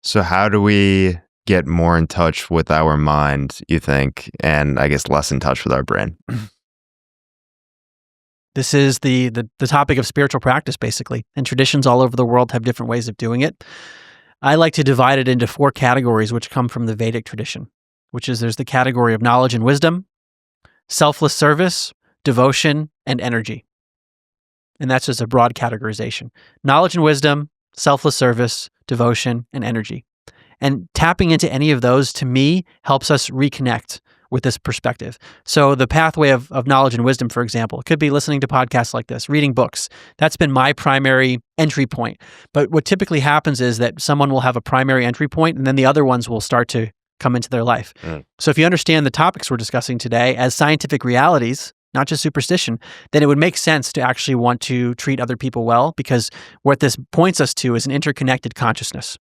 So how do we get more in touch with our mind, you think, and I guess less in touch with our brain? This is the topic of spiritual practice, basically, and traditions all over the world have different ways of doing it. I like to divide it into four categories, which come from the Vedic tradition, which is there's the category of knowledge and wisdom, selfless service, devotion, and energy. And that's just a broad categorization. Knowledge and wisdom, selfless service, devotion, and energy. And tapping into any of those, to me, helps us reconnect with this perspective. So the pathway of knowledge and wisdom, for example, it could be listening to podcasts like this, reading books. That's been my primary entry point. But what typically happens is that someone will have a primary entry point, and then the other ones will start to come into their life. So if you understand the topics we're discussing today as scientific realities, not just superstition, then it would make sense to actually want to treat other people well, because what this points us to is an interconnected consciousness.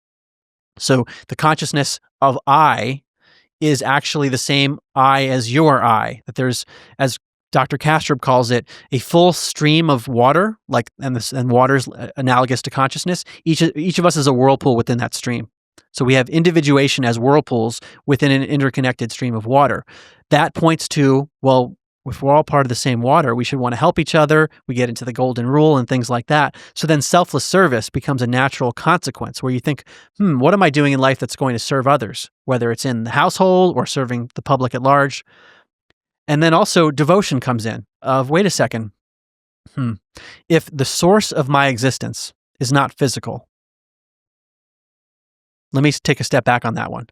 So the consciousness of I is actually the same I as your I, that there's, as Dr. Kastrup calls it, a full stream of water, and water's analogous to consciousness. Each of us is a whirlpool within that stream. So we have individuation as whirlpools within an interconnected stream of water. That points to, well, if we're all part of the same water, we should want to help each other. We get into the golden rule and things like that. So then selfless service becomes a natural consequence where you think, what am I doing in life that's going to serve others, whether it's in the household or serving the public at large? And then also devotion comes in of, wait a second, if the source of my existence is not physical, let me take a step back on that one.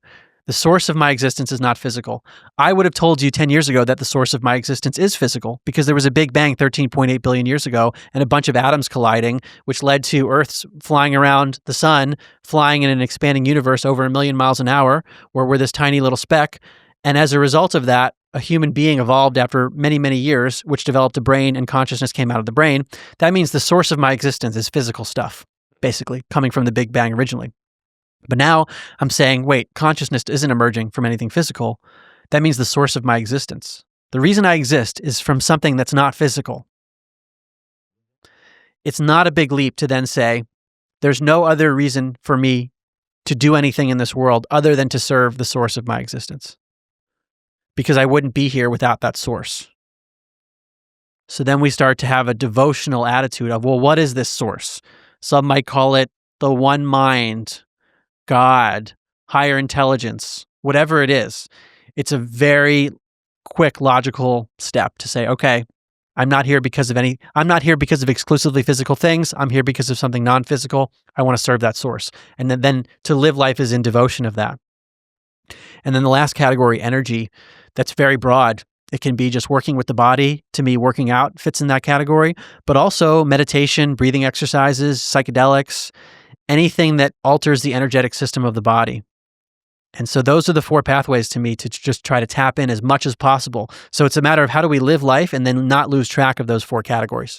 The source of my existence is not physical. I would have told you 10 years ago that the source of my existence is physical because there was a Big Bang 13.8 billion years ago and a bunch of atoms colliding, which led to Earth's flying around the sun, flying in an expanding universe over 1 million miles an hour, where we're this tiny little speck. And as a result of that, a human being evolved after many, many years, which developed a brain and consciousness came out of the brain. That means the source of my existence is physical stuff, basically, coming from the Big Bang originally. But now I'm saying, wait, consciousness isn't emerging from anything physical. That means the source of my existence. The reason I exist is from something that's not physical. It's not a big leap to then say, there's no other reason for me to do anything in this world other than to serve the source of my existence, because I wouldn't be here without that source. So then we start to have a devotional attitude of, well, what is this source? Some might call it the one mind, God, higher intelligence, whatever it is. It's a very quick, logical step to say, okay, I'm not here because of exclusively physical things. I'm here because of something non-physical. I want to serve that source. And then to live life is in devotion of that. And then the last category, energy, that's very broad. It can be just working with the body. To me, working out fits in that category, but also meditation, breathing exercises, psychedelics, anything that alters the energetic system of the body. And so those are the four pathways to me to just try to tap in as much as possible. So it's a matter of how do we live life and then not lose track of those four categories.